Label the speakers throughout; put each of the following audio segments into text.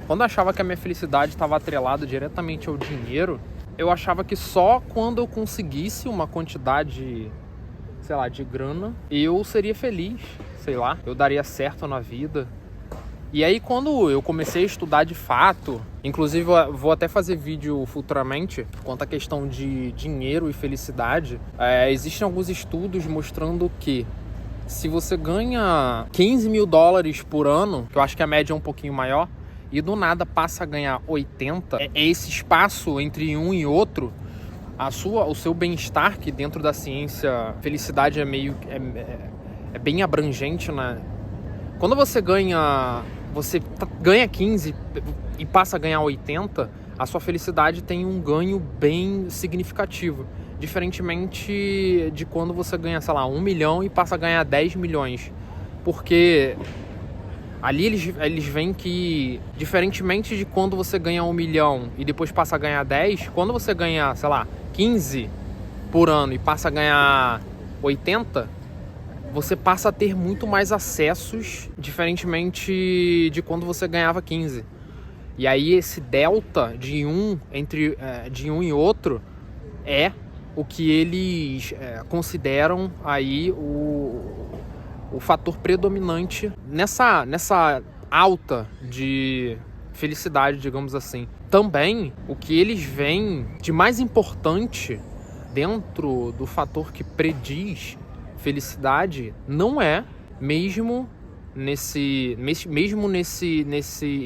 Speaker 1: Quando eu achava que a minha felicidade estava atrelada diretamente ao dinheiro, eu achava que só quando eu conseguisse uma quantidade, sei lá, de grana, eu seria feliz, sei lá, eu daria certo na vida. E aí quando eu comecei a estudar de fato, inclusive eu vou até fazer vídeo futuramente quanto à questão de dinheiro e felicidade, existem alguns estudos mostrando que se você ganha 15 mil dólares por ano, que eu acho que a média é um pouquinho maior, e do nada passa a ganhar 80, é esse espaço entre um e outro, o seu bem-estar, que dentro da ciência, felicidade é bem abrangente, né? Quando você ganha 15 e passa a ganhar 80, a sua felicidade tem um ganho bem significativo. Diferentemente de quando você ganha, sei lá, 1 milhão e passa a ganhar 10 milhões. Porque ali eles veem que, diferentemente de quando você ganha 1 milhão e depois passa a ganhar 10, quando você ganha, sei lá, 15 por ano e passa a ganhar 80, você passa a ter muito mais acessos, diferentemente de quando você ganhava 15. E aí esse delta de um e outro é o que eles consideram aí o fator predominante nessa alta de felicidade, digamos assim. Também o que eles veem de mais importante dentro do fator que prediz felicidade não é mesmo nesse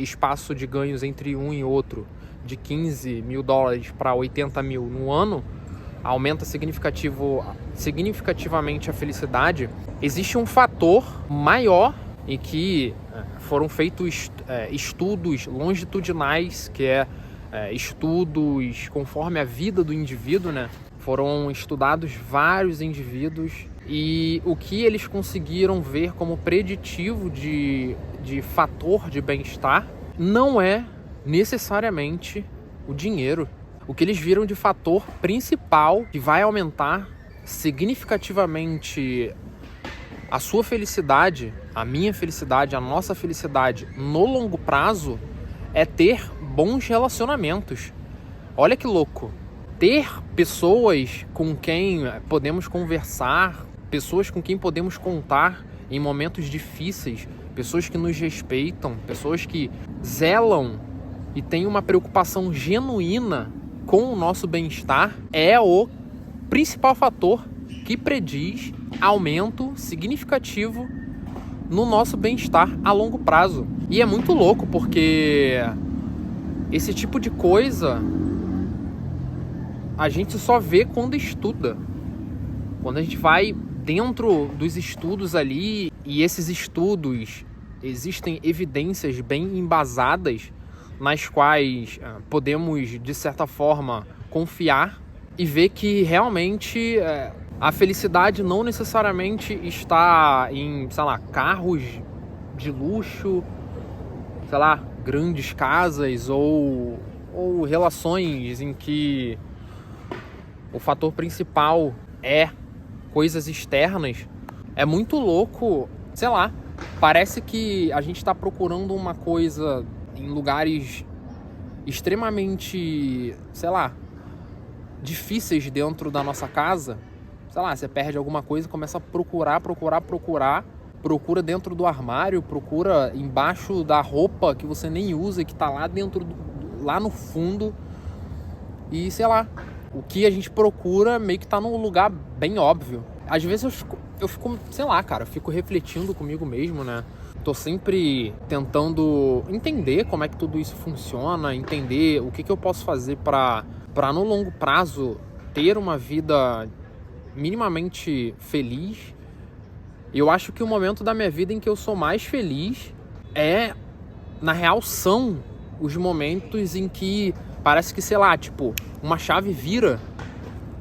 Speaker 1: espaço de ganhos entre um e outro, de 15 mil dólares para 80 mil no ano, aumenta significativamente a felicidade. Existe um fator maior em que foram feitos estudos longitudinais, que estudos conforme a vida do indivíduo, né? Foram estudados vários indivíduos e o que eles conseguiram ver como preditivo de fator de bem-estar não é necessariamente o dinheiro. O que eles viram de fator principal que vai aumentar significativamente a sua felicidade, a minha felicidade, a nossa felicidade no longo prazo é ter bons relacionamentos. Olha que louco! Ter pessoas com quem podemos conversar, pessoas com quem podemos contar em momentos difíceis, pessoas que nos respeitam, pessoas que zelam e têm uma preocupação genuína com o nosso bem-estar, é o principal fator que prediz aumento significativo no nosso bem-estar a longo prazo. E é muito louco porque esse tipo de coisa a gente só vê quando estuda. Quando a gente vai dentro dos estudos ali, e esses estudos existem evidências bem embasadas nas quais podemos, de certa forma, confiar e ver que realmente a felicidade não necessariamente está em, sei lá, carros de luxo, sei lá, grandes casas ou relações em que o fator principal é coisas externas. É muito louco, sei lá, parece que a gente está procurando uma coisa em lugares extremamente, sei lá, difíceis dentro da nossa casa. Sei lá, você perde alguma coisa, começa a procurar, procura dentro do armário, procura embaixo da roupa que você nem usa, que tá lá dentro, lá no fundo, e sei lá, o que a gente procura meio que tá num lugar bem óbvio. Às vezes eu fico, sei lá, cara, eu fico refletindo comigo mesmo, né? Tô sempre tentando entender como é que tudo isso funciona, entender o que eu posso fazer para no longo prazo ter uma vida minimamente feliz. Eu acho que o momento da minha vida em que eu sou mais feliz na real, são os momentos em que parece que, sei lá, tipo, uma chave vira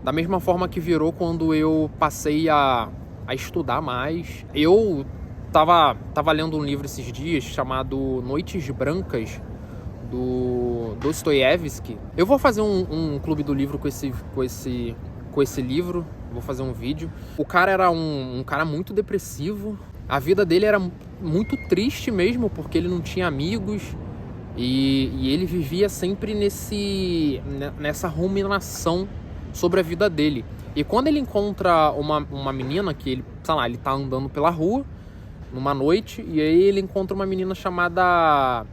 Speaker 1: da mesma forma que virou quando eu passei a estudar mais. Eu tava lendo um livro esses dias chamado Noites Brancas, do Dostoiévski. Eu vou fazer um clube do livro com esse livro, vou fazer um vídeo. O cara era um cara muito depressivo, a vida dele era muito triste mesmo, porque ele não tinha amigos, E ele vivia sempre nessa ruminação sobre a vida dele. E quando ele encontra uma menina que ele, sei lá, ele tá andando pela rua numa noite, e aí ele encontra uma menina chamada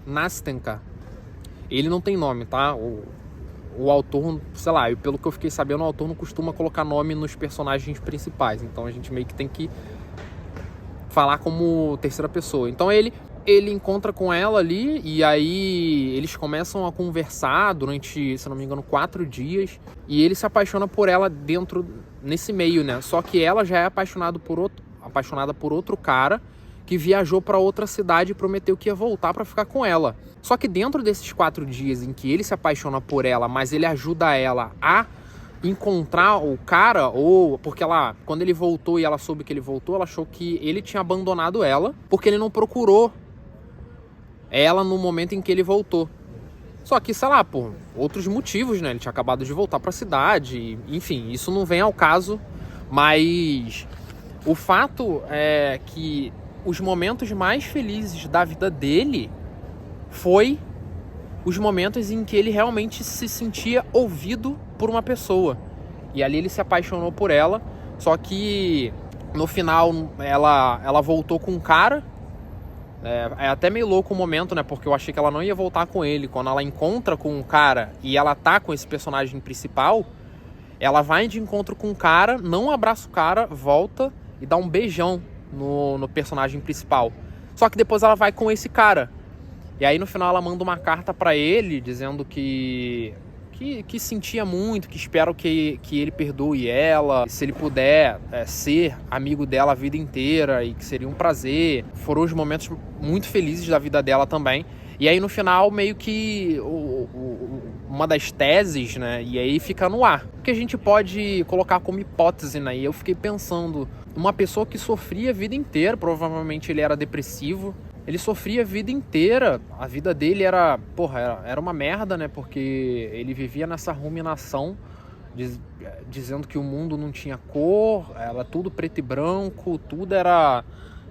Speaker 1: Nastenka. Ele não tem nome, tá? O autor, sei lá, pelo que eu fiquei sabendo, o autor não costuma colocar nome nos personagens principais. Então a gente meio que tem que falar como terceira pessoa. Então ele encontra com ela ali, e aí eles começam a conversar durante, se não me engano, 4 dias. E ele se apaixona por ela nesse meio, né? Só que ela já é apaixonada por outro cara que viajou para outra cidade e prometeu que ia voltar para ficar com ela. Só que dentro desses 4 dias em que ele se apaixona por ela, mas ele ajuda ela a encontrar o cara, ou porque ela, quando ele voltou e ela soube que ele voltou, ela achou que ele tinha abandonado ela porque ele não procurou ela no momento em que ele voltou. Só que, sei lá, por outros motivos, né? Ele tinha acabado de voltar para a cidade, enfim, isso não vem ao caso, mas o fato é que os momentos mais felizes da vida dele foi os momentos em que ele realmente se sentia ouvido por uma pessoa. E ali ele se apaixonou por ela, só que no final ela voltou com um cara. É até meio louco o momento, né? Porque eu achei que ela não ia voltar com ele. Quando ela encontra com um cara e ela tá com esse personagem principal, ela vai de encontro com um cara, não abraça o cara, volta e dá um beijão no personagem principal. Só que depois ela vai com esse cara. E aí no final ela manda uma carta pra ele dizendo que sentia muito, que espera que ele perdoe ela, se ele puder ser amigo dela a vida inteira, e que seria um prazer. Foram os momentos muito felizes da vida dela também. E aí no final meio que uma das teses, né, e aí fica no ar, que a gente pode colocar como hipótese, né? E eu fiquei pensando, uma pessoa que sofria a vida inteira, provavelmente ele era depressivo, ele sofria a vida inteira, a vida dele era uma merda, né? Porque ele vivia nessa ruminação, dizendo que o mundo não tinha cor, era tudo preto e branco, tudo era,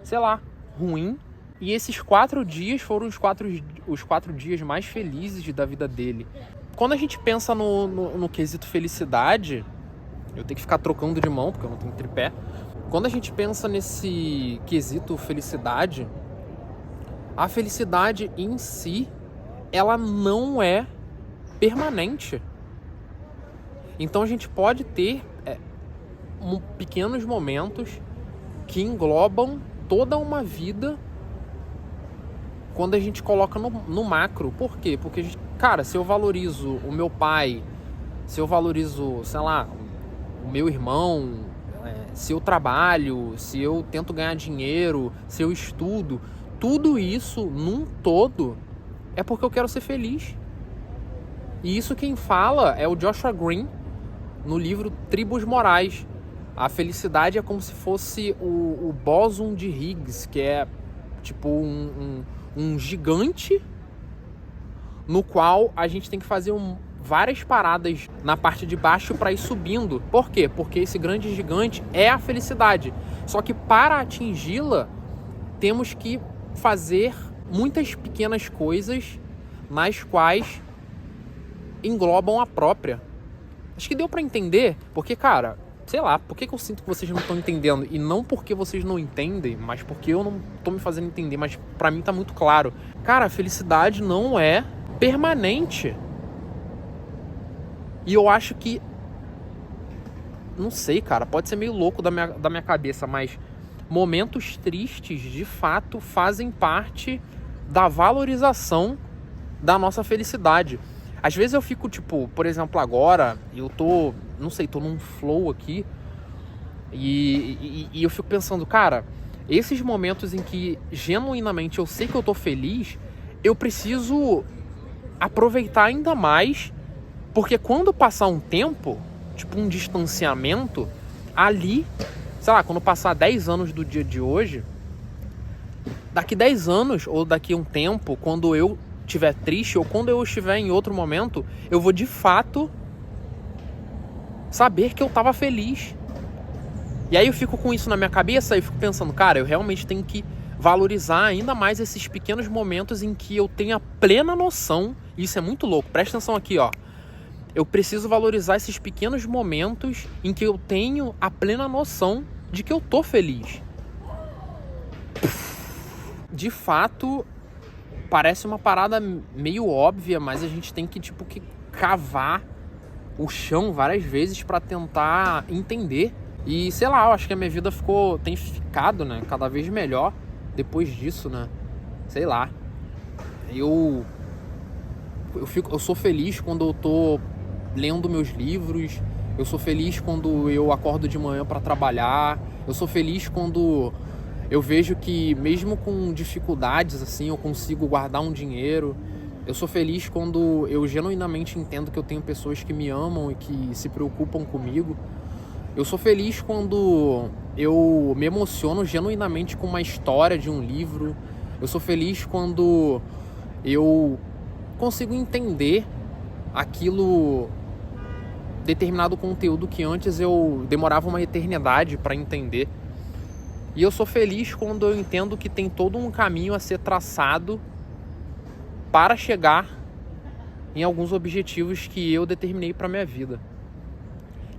Speaker 1: sei lá, ruim. E esses 4 dias foram os 4 dias mais felizes da vida dele. Quando a gente pensa no quesito felicidade, eu tenho que ficar trocando de mão, porque eu não tenho tripé. Quando a gente pensa nesse quesito felicidade, a felicidade em si, ela não é permanente. Então a gente pode ter pequenos momentos que englobam toda uma vida quando a gente coloca no macro. Por quê? Porque, cara, se eu valorizo o meu pai, se eu valorizo, sei lá, o meu irmão, se eu trabalho, se eu tento ganhar dinheiro, se eu estudo, tudo isso, num todo, é porque eu quero ser feliz. E isso quem fala é o Joshua Green, no livro Tribos Morais. A felicidade é como se fosse o bóson de Higgs, que é tipo um gigante no qual a gente tem que fazer várias paradas na parte de baixo para ir subindo. Por quê? Porque esse grande gigante é a felicidade. Só que para atingi-la, temos que fazer muitas pequenas coisas nas quais englobam a própria. Acho que deu pra entender, porque, cara, sei lá, por que eu sinto que vocês não estão entendendo? E não porque vocês não entendem, mas porque eu não tô me fazendo entender, mas pra mim tá muito claro. Cara, a felicidade não é permanente. E eu acho que, não sei, cara, pode ser meio louco da minha cabeça, mas momentos tristes, de fato, fazem parte da valorização da nossa felicidade. Às vezes eu fico, tipo, por exemplo, agora, eu tô num flow aqui, e eu fico pensando, cara, esses momentos em que genuinamente eu sei que eu tô feliz, eu preciso aproveitar ainda mais, porque quando passar um tempo, tipo um distanciamento, ali, sei lá, quando passar 10 anos do dia de hoje, daqui 10 anos ou daqui um tempo, quando eu estiver triste ou quando eu estiver em outro momento, eu vou de fato saber que eu tava feliz. E aí eu fico com isso na minha cabeça e fico pensando, cara, eu realmente tenho que valorizar ainda mais esses pequenos momentos em que eu tenho a plena noção. Isso é muito louco, presta atenção aqui, ó. Eu preciso valorizar esses pequenos momentos em que eu tenho a plena noção de que eu tô feliz. De fato, parece uma parada meio óbvia, mas a gente tem que, tipo, que cavar o chão várias vezes pra tentar entender. E, sei lá, eu acho que a minha vida tem ficado, né, cada vez melhor depois disso, né? Sei lá. Eu sou feliz quando eu tô lendo meus livros. Eu sou feliz quando eu acordo de manhã pra trabalhar. Eu sou feliz quando eu vejo que, mesmo com dificuldades, assim, eu consigo guardar um dinheiro. Eu sou feliz quando eu genuinamente entendo que eu tenho pessoas que me amam e que se preocupam comigo. Eu sou feliz quando eu me emociono genuinamente com uma história de um livro. Eu sou feliz quando eu consigo entender determinado conteúdo que antes eu demorava uma eternidade para entender. E eu sou feliz quando eu entendo que tem todo um caminho a ser traçado para chegar em alguns objetivos que eu determinei para minha vida.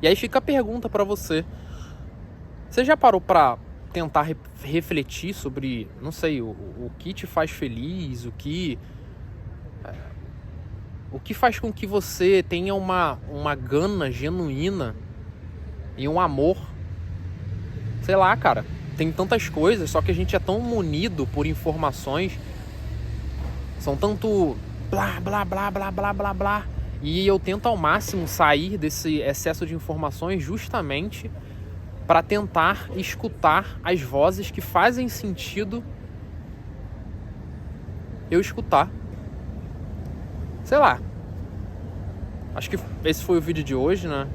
Speaker 1: E aí fica a pergunta para você. Você já parou para tentar refletir sobre, não sei, o que te faz feliz, o que faz com que você tenha uma gana genuína e um amor? Sei lá, cara. Tem tantas coisas, só que a gente é tão munido por informações. São tanto blá, blá, blá, blá, blá, blá, blá. E eu tento ao máximo sair desse excesso de informações justamente para tentar escutar as vozes que fazem sentido eu escutar. Sei lá. Acho que esse foi o vídeo de hoje, né?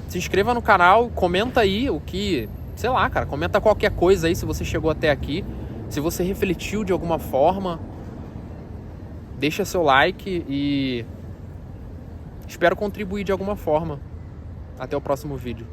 Speaker 1: Se inscreva no canal, comenta aí o que... Sei lá, cara, comenta qualquer coisa aí se você chegou até aqui. Se você refletiu de alguma forma, deixa seu like e espero contribuir de alguma forma. Até o próximo vídeo.